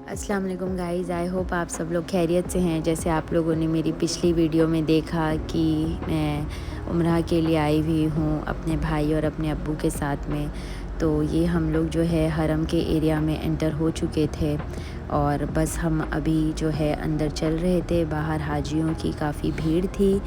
अस्सलाम वालेकुम guys, I hope आप सब लोग खैरियत से हैं। जैसे आप लोगों ने मेरी पिछली वीडियो में देखा कि मैं उम्रा के लिए आई हुई हूँ अपने भाई और अपने अब्बू के साथ में। तो ये हम लोग जो है हरम के एरिया में एंटर हो चुके थे और बस हम अभी जो है अंदर चल रहे थे। बाहर हाजियों की काफ़ी भीड़ थी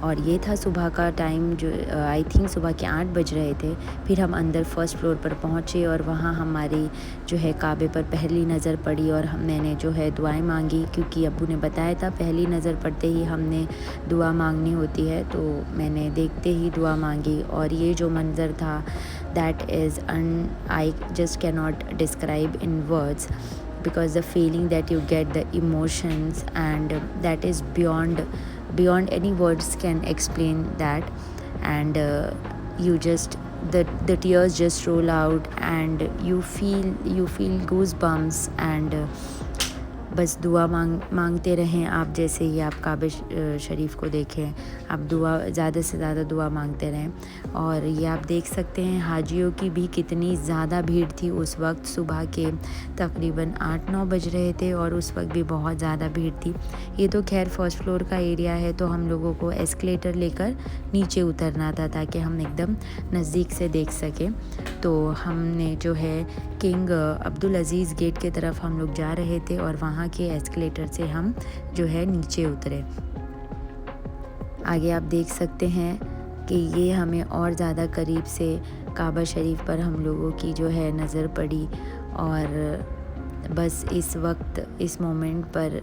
और ये था सुबह का टाइम, जो आई थिंक सुबह के 8 बज रहे थे। फिर हम अंदर फर्स्ट फ्लोर पर पहुँचे और वहाँ हमारी जो है काबे पर पहली नज़र पड़ी और मैंने जो है दुआएं मांगी, क्योंकि अब्बू ने बताया था पहली नज़र पड़ते ही हमने दुआ मांगनी होती है। तो मैंने देखते ही दुआ मांगी और ये जो मंज़र था, that is I just cannot describe in words, because the feeling that you get, the emotions, and that is beyond any words can explain that. And you just the tears just roll out and you feel goosebumps, and बस दुआ मांगते रहें आप। जैसे ही आप काबे शरीफ को देखें, आप दुआ ज़्यादा से ज़्यादा दुआ मांगते रहें। और ये आप देख सकते हैं हाजियों की भी कितनी ज़्यादा भीड़ थी उस वक्त। सुबह के तकरीबन 8-9 बज रहे थे और उस वक्त भी बहुत ज़्यादा भीड़ थी। ये तो खैर फर्स्ट फ्लोर का एरिया है, तो हम लोगों को एस्केलेटर लेकर नीचे उतरना था ताकि हम एकदम नज़दीक से देख सकें। तो हमने जो है किंग अब्दुल अज़ीज़ गेट की तरफ हम लोग जा रहे थे और वहाँ के एस्केलेटर से हम जो है नीचे उतरे। आगे आप देख सकते हैं कि ये हमें और ज़्यादा करीब से काबा शरीफ पर हम लोगों की जो है नज़र पड़ी। और बस इस वक्त इस मोमेंट पर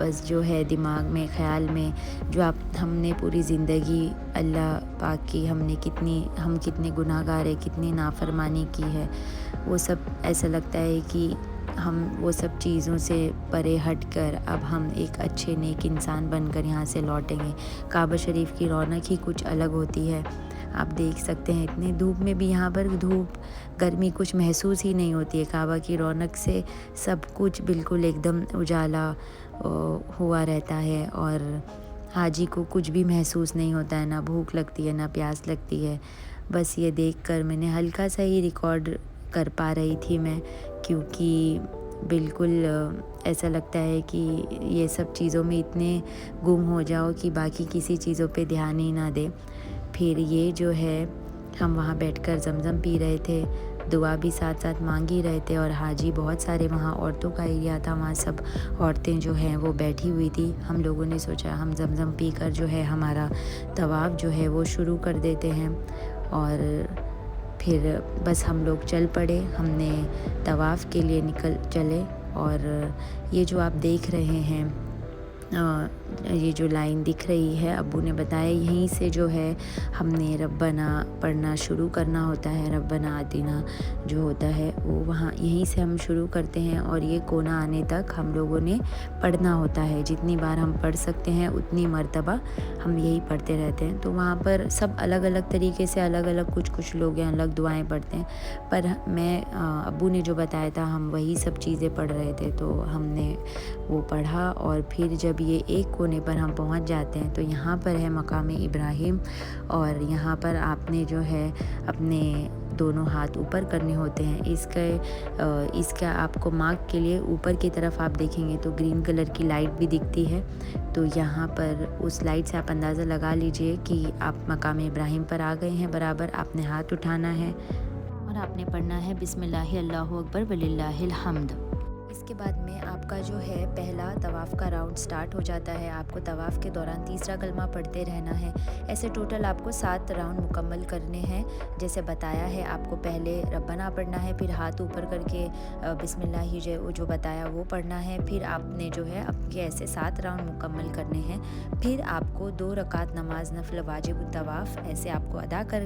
बस जो है दिमाग में ख़्याल में जो हमने पूरी ज़िंदगी अल्लाह पाक की हम कितने गुनाहगार है, कितनी नाफरमानी की है, वो सब ऐसा लगता है कि हम वो सब चीज़ों से परे हटकर अब हम एक अच्छे नेक इंसान बनकर यहाँ से लौटेंगे। काबा शरीफ की रौनक ही कुछ अलग होती है। आप देख सकते हैं इतने धूप में भी यहाँ पर धूप गर्मी कुछ महसूस ही नहीं होती है। काबा की रौनक से सब कुछ बिल्कुल एकदम उजाला हुआ रहता है और हाजी को कुछ भी महसूस नहीं होता है, ना भूख लगती है ना प्यास लगती है। बस ये देखकर मैंने हल्का सा ही रिकॉर्ड कर पा रही थी मैं, क्योंकि बिल्कुल ऐसा लगता है कि ये सब चीज़ों में इतने गुम हो जाओ कि बाकी किसी चीज़ों पे ध्यान ही ना दे। फिर ये जो है हम वहाँ बैठकर ज़मज़म पी रहे थे, दुआ भी साथ साथ मांग ही रहे थे। और हाजी बहुत सारे, वहाँ औरतों का एरिया था, वहाँ सब औरतें जो हैं वो बैठी हुई थी। हम लोगों ने सोचा हम ज़मज़म पीकर जो है हमारा तवाफ़ जो है वो शुरू कर देते हैं। और फिर बस हम लोग चल पड़े, हमने तवाफ़ के लिए निकल चले। और ये जो आप देख रहे हैं ये जो लाइन दिख रही है, अब्बू ने बताया यहीं से जो है हमने रब्बना पढ़ना शुरू करना होता है। रब्बना आतिना जो होता है वो वहाँ यहीं से हम शुरू करते हैं और ये कोना आने तक हम लोगों ने पढ़ना होता है। जितनी बार हम पढ़ सकते हैं उतनी मर्तबा हम यही पढ़ते रहते हैं। तो वहाँ पर सब अलग अलग तरीके से अलग अलग कुछ लोग हैं अलग दुआएं पढ़ते हैं, पर मैं अब्बू ने जो बताया था हम वही सब चीज़ें पढ़ रहे थे। तो हमने वो पढ़ा और फिर जब ये एक कोने पर हम पहुंच जाते हैं तो यहाँ पर है मकाम इब्राहिम। और यहाँ पर आपने जो है अपने दोनों हाथ ऊपर करने होते हैं। इसका आपको मार्क के लिए ऊपर की तरफ आप देखेंगे तो ग्रीन कलर की लाइट भी दिखती है। तो यहाँ पर उस लाइट से आप अंदाज़ा लगा लीजिए कि आप मकाम इब्राहिम पर आ गए हैं। बराबर आपने हाथ उठाना है और आपने पढ़ना है बिस्मिल्लाहि अल्लाहु अकबर वलिल्लाहिल हम्द। इसके बाद में आपका जो है पहला तवाफ़ का राउंड स्टार्ट हो जाता है। आपको तवाफ़ के दौरान तीसरा कलमा पढ़ते रहना है। ऐसे टोटल आपको 7 राउंड मुकम्मल करने हैं। जैसे बताया है आपको पहले रब्बना पढ़ना है, फिर हाथ ऊपर करके बिस्मिल्लाह जो बताया वो पढ़ना है। फिर आपने जो है आपके ऐसे 7 राउंड मुकम्मल करने हैं। फिर आपको 2 रकात नमाज नफल वाजिब तवाफ़ ऐसे आपको अदा कर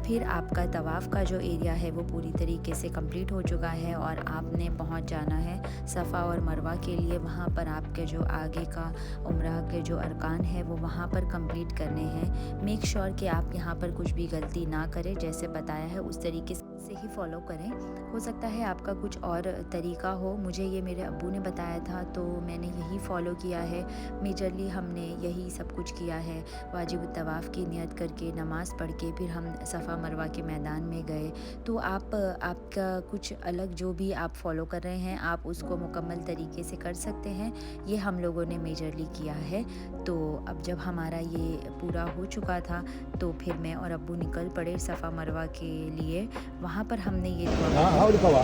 फिर आपका तवाफ़ का जो एरिया है वो पूरी तरीके से कंप्लीट हो चुका है और आपने पहुंच जाना है सफ़ा और मरवा के लिए। वहाँ पर आपके जो आगे का उम्रा के जो अरकान है वो वहाँ पर कंप्लीट करने हैं। मेक श्योर कि आप यहाँ पर कुछ भी गलती ना करें, जैसे बताया है उस तरीके से से ही फॉलो करें। हो सकता है आपका कुछ और तरीका हो, मुझे ये मेरे अब्बू ने बताया था तो मैंने यही फ़ॉलो किया है। मेजरली हमने यही सब कुछ किया है, वाजिब तवाफ़ की नियत करके नमाज़ पढ़ के फिर हम सफ़ा मरवा के मैदान में गए। तो आपका कुछ अलग जो भी आप फ़ॉलो कर रहे हैं आप उसको मुकम्मल तरीके से कर सकते हैं। ये हम लोगों ने मेजरली किया है। तो अब जब हमारा ये पूरा हो चुका था तो फिर मैं और अब्बू निकल पड़े सफ़ा मरवा के लिए। वहाँ पर हमने ये दुआ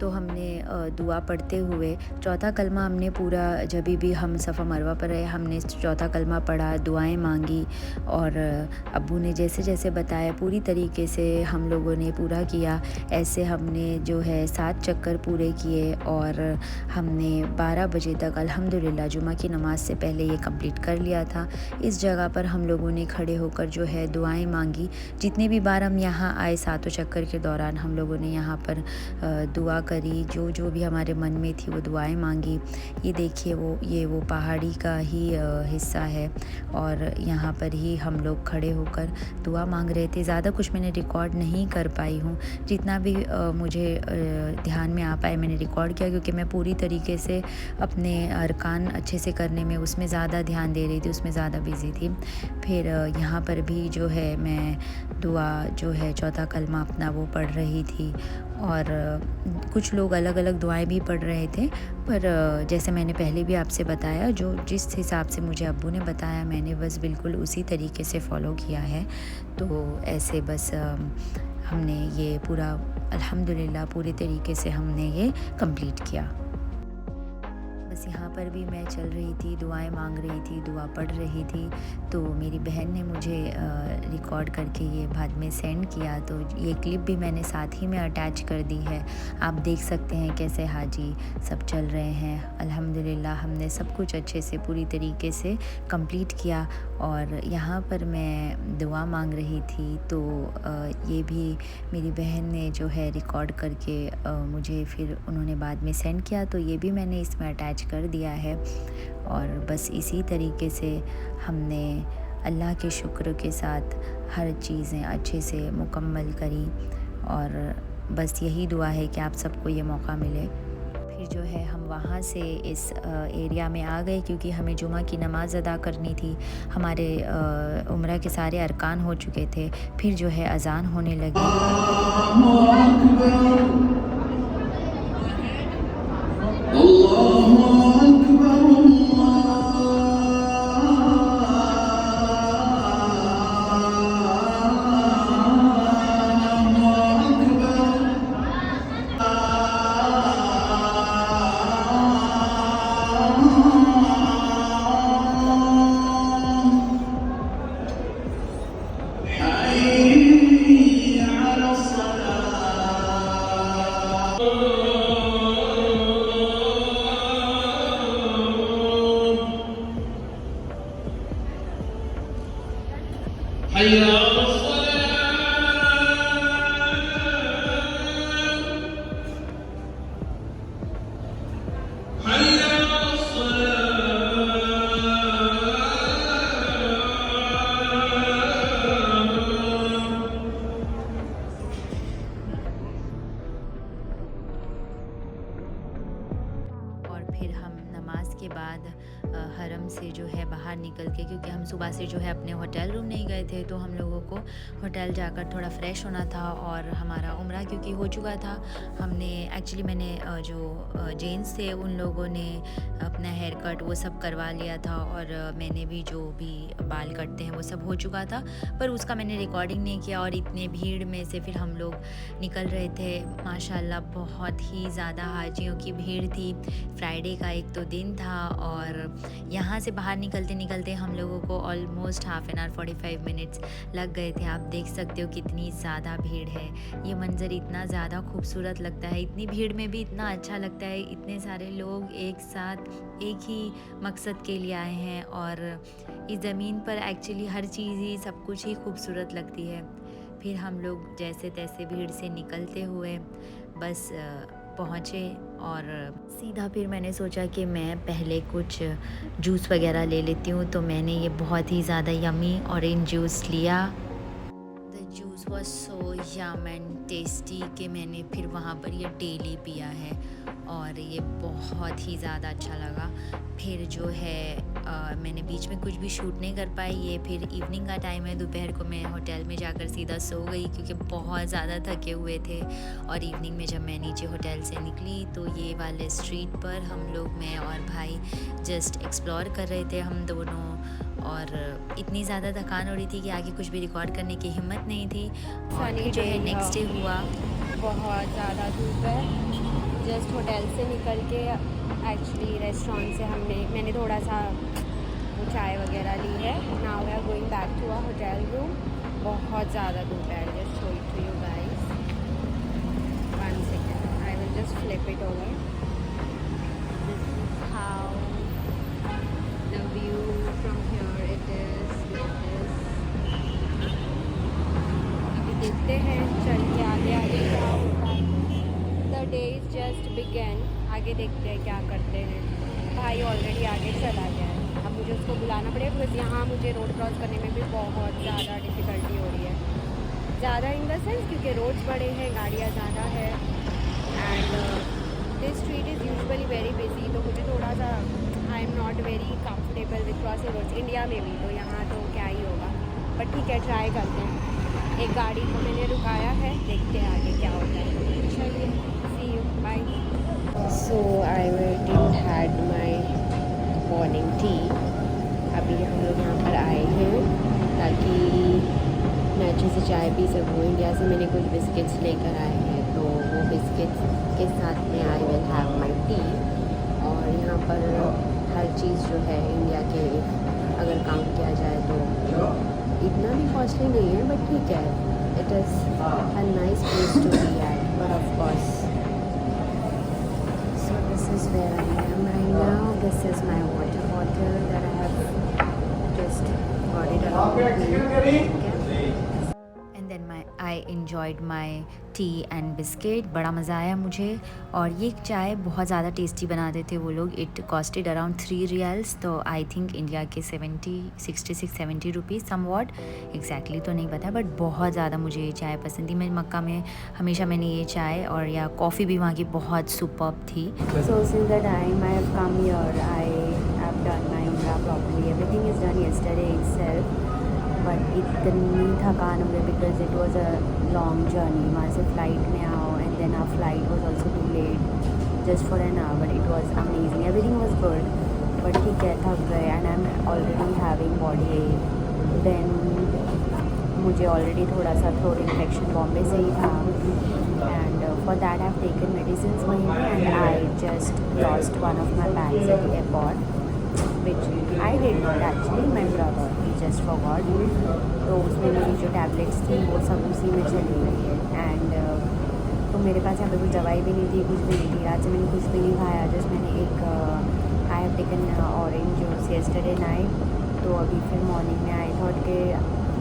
तो हमने दुआ पढ़ते हुए चौथा कलमा हमने पूरा, जब भी हम सफ़ा मरवा पर रहे हमने चौथा कलमा पढ़ा, दुआएं मांगी और अब्बू ने जैसे जैसे बताया पूरी तरीके से हम लोगों ने पूरा किया। ऐसे हमने जो है 7 चक्कर पूरे किए और हमने 12 बजे तक अल्हम्दुलिल्लाह जुमा की नमाज़ से पहले ये कंप्लीट कर लिया था। इस जगह पर हम लोगों ने खड़े होकर जो है दुआएं मांगी। जितने भी बार हम यहाँ आए 7 चक्कर के दौरान हम लोगों ने यहाँ पर दुआ करी, जो भी हमारे मन में थी वो दुआएं मांगी। ये देखिए वो पहाड़ी का ही हिस्सा है और यहाँ पर ही हम लोग खड़े होकर दुआ मांग रहे थे। ज़्यादा कुछ मैंने रिकॉर्ड नहीं कर पाई हूँ, जितना भी मुझे ध्यान में आ पाए मैंने रिकॉर्ड किया, क्योंकि मैं पूरी तरीके से अपने अरकान अच्छे से करने में उसमें ज़्यादा ध्यान दे रही थी, उसमें ज़्यादा बिज़ी थी। फिर यहाँ पर भी जो है मैं दुआ जो है चौथा कलमा अपना वो पढ़ रही थी और कुछ लोग अलग अलग दुआएं भी पढ़ रहे थे। पर जैसे मैंने पहले भी आपसे बताया, जो जिस हिसाब से मुझे अब्बू ने बताया मैंने बस बिल्कुल उसी तरीके से फ़ॉलो किया है। तो ऐसे बस हमने ये पूरा अल्हम्दुलिल्लाह पूरे तरीके से हमने ये कंप्लीट किया। बस यहाँ पर भी मैं चल रही थी, दुआएं मांग रही थी, दुआ पढ़ रही थी। तो मेरी बहन ने मुझे रिकॉर्ड करके ये बाद में सेंड किया, तो ये क्लिप भी मैंने साथ ही में अटैच कर दी है। आप देख सकते हैं कैसे हाजी सब चल रहे हैं। अल्हम्दुलिल्लाह हमने सब कुछ अच्छे से पूरी तरीके से कंप्लीट किया। और यहाँ पर मैं दुआ मांग रही थी तो ये भी मेरी बहन ने जो है रिकॉर्ड करके मुझे फिर उन्होंने बाद में सेंड किया, तो ये भी मैंने इसमें अटैच कर दिया है। और बस इसी तरीके से हमने अल्लाह के शुक्र के साथ हर चीज़ें अच्छे से मुकम्मल करी। और बस यही दुआ है कि आप सबको ये मौका मिले। फिर जो है हम वहाँ से इस एरिया में आ गए, क्योंकि हमें जुमा की नमाज़ अदा करनी थी। हमारे उम्रा के सारे अरकान हो चुके थे। फिर जो है अज़ान होने लगी। फिर हम नमाज के बाद हरम से जो है बाहर निकल के, क्योंकि हम सुबह से जो है अपने होटल रूम नहीं गए थे, तो हम लोगों को होटल जाकर थोड़ा फ़्रेश होना था। और हमारा उम्रा क्योंकि हो चुका था, हमने एक्चुअली मैंने जो जेंट्स थे उन लोगों ने अपना हेयर कट वो सब करवा लिया था, और मैंने भी जो भी बाल कटते हैं वो सब हो चुका था, पर उसका मैंने रिकॉर्डिंग नहीं किया। और इतने भीड़ में से फिर हम लोग निकल रहे थे। माशाल्लाह बहुत ही ज़्यादा हाजियों की भीड़ थी। फ्राइडे का एक तो दिन था और यहाँ से बाहर निकलते निकलते हम लोगों को almost half an hour 45 minutes लग गए थे। आप देख सकते हो कितनी ज़्यादा भीड़ है। ये मंज़र इतना ज़्यादा खूबसूरत लगता है, इतनी भीड़ में भी इतना अच्छा लगता है। इतने सारे लोग एक साथ एक ही मकसद के लिए आए हैं और इस ज़मीन पर एक्चुअली हर चीज़ ही सब कुछ ही खूबसूरत लगती है। फिर हम लोग जैसे तैसे भीड़ से निकलते हुए बस पहुँचे और सीधा फिर मैंने सोचा कि मैं पहले कुछ जूस वगैरह ले लेती हूँ, तो मैंने ये बहुत ही ज़्यादा यमी ऑरेंज जूस लिया। The juice was so yum and tasty कि मैंने फिर वहाँ पर ये डेली पिया है और ये बहुत ही ज़्यादा अच्छा लगा। फिर जो है मैंने बीच में कुछ भी शूट नहीं कर पाई। ये फिर इवनिंग का टाइम है, दोपहर को मैं होटल में जाकर सीधा सो गई क्योंकि बहुत ज़्यादा थके हुए थे। और इवनिंग में जब मैं नीचे होटल से निकली तो ये वाले स्ट्रीट पर हम लोग, मैं और भाई जस्ट एक्सप्लोर कर रहे थे हम दोनों। और इतनी ज़्यादा थकान हो रही थी कि आगे कुछ भी रिकॉर्ड करने की हिम्मत नहीं थी। और फिर जो है नेक्स्ट डे हुआ। बहुत ज़्यादा धूप है। जस्ट होटल से निकल के एक्चुअली रेस्टोरेंट से मैंने थोड़ा सा वो चाय वगैरह ली है। Now we are going back to our hotel room. बहुत ज़्यादा धूप है। Just show it to you guys. 1 second, I will just flip it over. This is how the view from here it is. अभी देखते हैं चल के आगे आगे क्या होता है। The day is just began. आगे देखते हैं क्या करते हैं। भाई ऑलरेडी आगे चला गया है, अब मुझे उसको बुलाना पड़ेगा बिकॉज यहाँ मुझे रोड क्रॉस करने में भी बहुत ज़्यादा डिफ़िकल्टी हो रही है। ज़्यादा इन द सेंस क्योंकि रोड्स बड़े हैं, गाड़ियाँ ज़्यादा है and this street is usually very busy. तो मुझे थोड़ा सा I am not very comfortable with crossing roads. India में भी तो यहाँ तो क्या ही होगा, बट ठीक है ट्राई करते हैं। एक गाड़ी को मैंने रुकाया है, देखते हैं आगे क्या होता है। चलिए, see you, bye. So I didn't had my morning tea. अभी हम लोग यहाँ पर आए हैं ताकि मैं अच्छे से चाय पी सकूँ। इंडिया से मैंने कुछ बिस्किट्स लेकर आए हैं, तो वो बिस्किट्स के साथ में I will have my T. और यहाँ पर हर चीज़ जो है इंडिया के अगर काउंट किया जाए तो इतना भी कॉस्टली नहीं है, बट ठीक है, it is a nice place to be at. But of course this is where I am right now. This is my water bottle that I have just got it along with me. Okay. And then I enjoyed my tea and biscuit. बड़ा मज़ा आया मुझे। और ये चाय बहुत ज़्यादा tasty बनाते थे वो लोग। इट कॉस्टेड अराउंड 3 रियल्स, तो आई थिंक इंडिया के 66-70 रुपीज़ सम वॉट, एग्जैक्टली तो नहीं पता, बट बहुत ज़्यादा मुझे ये चाय पसंद थी। मैं मक्का में हमेशा मैंने ये चाय और या कॉफ़ी भी वहाँ की बहुत सुपर्ब थी। So since the time I have come here, I have done my umrah properly. Everything is done yesterday itself. But इतनी थकान हो गई because it was a long journey. वहाँ से फ़्लाइट में आओ and then our flight was also too late just for an hour, but it was amazing, everything was good. But ठीक है, थक गए and I am already having body ache. Then मुझे already थोड़ा सा थ्रोट इन्फेक्शन बॉम्बे से ही था and for that I have taken medicine वहीं पे and I just lost one of my bags eight airport which I did not actually, my brother, he just forgot. तो उसमें मेरी जो टैबलेट्स थी वो सब उसी में चली गई है एंड तो मेरे पास यहाँ पे कोई दवाई भी नहीं थी, कुछ भी नहीं थी। रात से मैंने कुछ भी नहीं खाया, जस्ट मैंने एक I have taken orange juice yesterday night. तो अभी फिर मॉर्निंग में आई थॉट के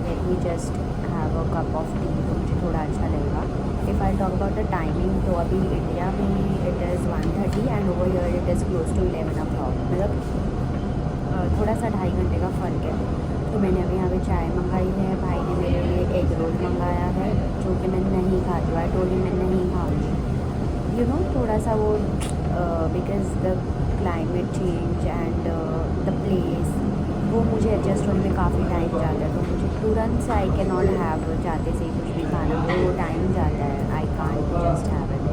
let me just have a cup of tea, तो मुझे थोड़ा अच्छा लगेगा। If I talk about the timing, तो अभी इंडिया में it is 1:30 and over here it is close to 11 o'clock, मतलब थोड़ा सा 2.5 घंटे का फ़र्क है। तो मैंने अभी यहाँ पे चाय मंगाई है, भाई ने मेरे लिए एग रोल मंगाया है जो कि मैं नहीं खाती, आई टोल्ड मैं नहीं खाऊंगी। यू नो थोड़ा सा वो because the climate change and the place, वो मुझे एडजस्ट होने में काफ़ी टाइम जाता है। तो मुझे तुरंत से आई कैन नॉट हैव जाते से ही कुछ भी खाना, वो टाइम जाता है, I can't just have it.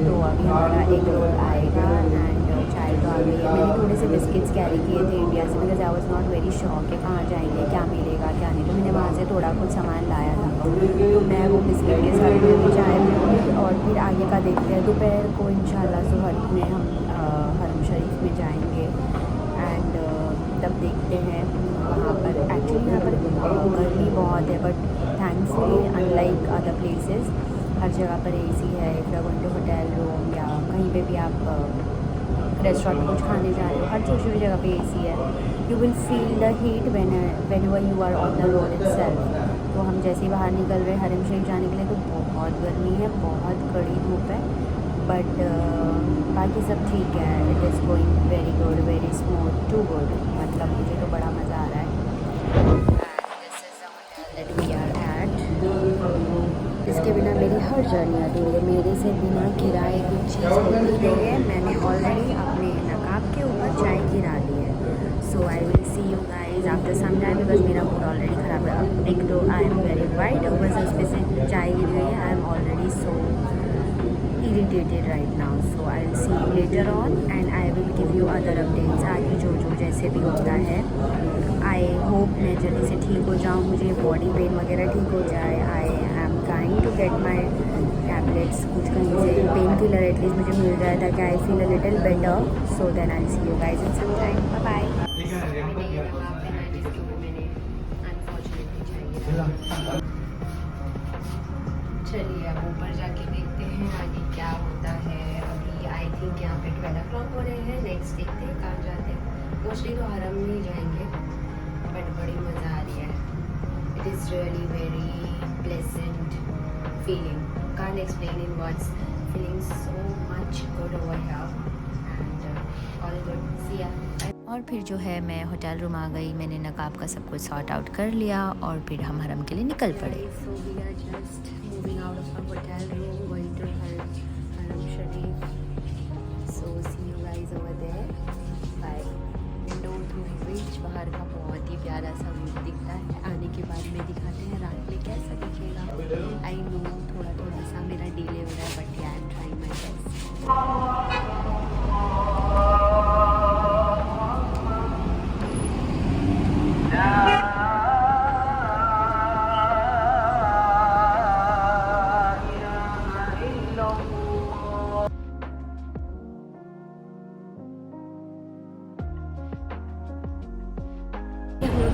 तो अभी हमारा एग रोल आएगा एंड चाय तो आ गई है। मैंने थोड़े से बिस्किट्स कैरी किए थे इंडिया से because I was not very sure कि कहाँ जाएंगे, क्या मिलेगा क्या नहीं, तो मैंने वहाँ से थोड़ा कुछ सामान लाया था। तो मैं वो बिस्किट के साथ में भी चाय पीऊँगी और फिर आगे का देखते हैं। दोपहर को इंशाल्लाह सुबह में हम हरम शरीफ में जाएंगे एंड देखते हैं वहाँ पर। एक्चुअली यहाँ पर गर्मी बहुत है, but thankfully unlike other places हर जगह पर एसी है। If you are going to hotel room या कहीं पे भी आप रेस्टोरेंट में कुछ खाने जा रहे हो, हर छोटी छोटी जगह पे एसी है। You will feel the heat whenever you are on the road itself. तो हम जैसे ही बाहर निकल रहे हरम शरीफ जाने के लिए, तो बहुत गर्मी है, बहुत कड़ी धूप है, बट बाकी सब ठीक है। It is going very good, very smooth, too good. मतलब मुझे तो बड़ा मज़ा आ रहा है। That we are at. इसके बिना मेरी हर जर्नी अधूरी है। मेरे से बिना किराए की चीज़ होती नहीं है। मैंने ऑलरेडी अपने नकाब के ऊपर चाय गिरा दी है। So I will see you guys after some time, because मेरा मूड ऑलरेडी ख़राब है। एक तो आई एम वेरी वाइट, ऊपर से उसमें से चाय गिरी हुई है। आई am already so irritated right now, so I'll see you later on and I will give you other updates आगे जो जैसे भी होता है। I hope मैं जल्दी से ठीक हो जाऊँ, मुझे बॉडी पेन वगैरह ठीक हो जाए। I am trying to get my tablets, कुछ कहीं से पेन किलर एटलीस्ट मुझे मिल जाए ताकि I feel a little better, so then I'll see you guys in some time. Bye bye. चलिए अब ऊपर जाके देखते हैं आगे क्या होता है। अभी आई थिंक यहाँ पे 12 o'clock हो रहे हैं। नेक्स्ट देखते हैं कहाँ जाते हैं। मोस्टली तो हरम में ही जाएंगे, बट बड़ी मज़ा आ रही है। It is really very pleasant feeling, can't explain in words, feeling so much good over here and all good. See ya. और फिर जो है मैं होटल रूम आ गई। मैंने नकाब का सब कुछ सॉर्ट आउट कर लिया और फिर हम हरम के लिए निकल पड़े। So we are just moving out of our hotel room, going to Haram Sharif. So see you guys over there. Bye. Window through which बाहर का बहुत ही प्यारा सा व्यू दिखता है। आने के बाद में दिखाते हैं रात में कैसा दिखेगा। आई नो थोड़ा सा मेरा डिले हो रहा है, but I am trying my best.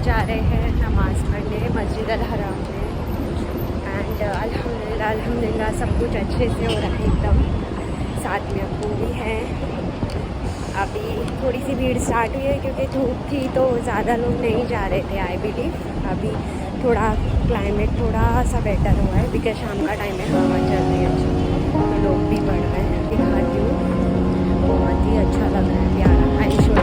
जा रहे हैं नमाज़ पढ़ने मस्जिद अल हराम में एंड अल्हम्दुलिल्लाह सब कुछ अच्छे से हो रहा है एकदम। साथ में अब्बू भी हैं। अभी थोड़ी सी भीड़ स्टार्ट हुई है क्योंकि धूप थी तो ज़्यादा लोग नहीं जा रहे थे आई बिलीव। अभी थोड़ा क्लाइमेट थोड़ा सा बेटर हुआ है बिकॉज शाम का टाइम है, हवा चल रही है अच्छी, तो लोग भी बढ़ रहे हैं। दिखाती हूँ, बहुत ही अच्छा लग रहा है, प्यारा। I show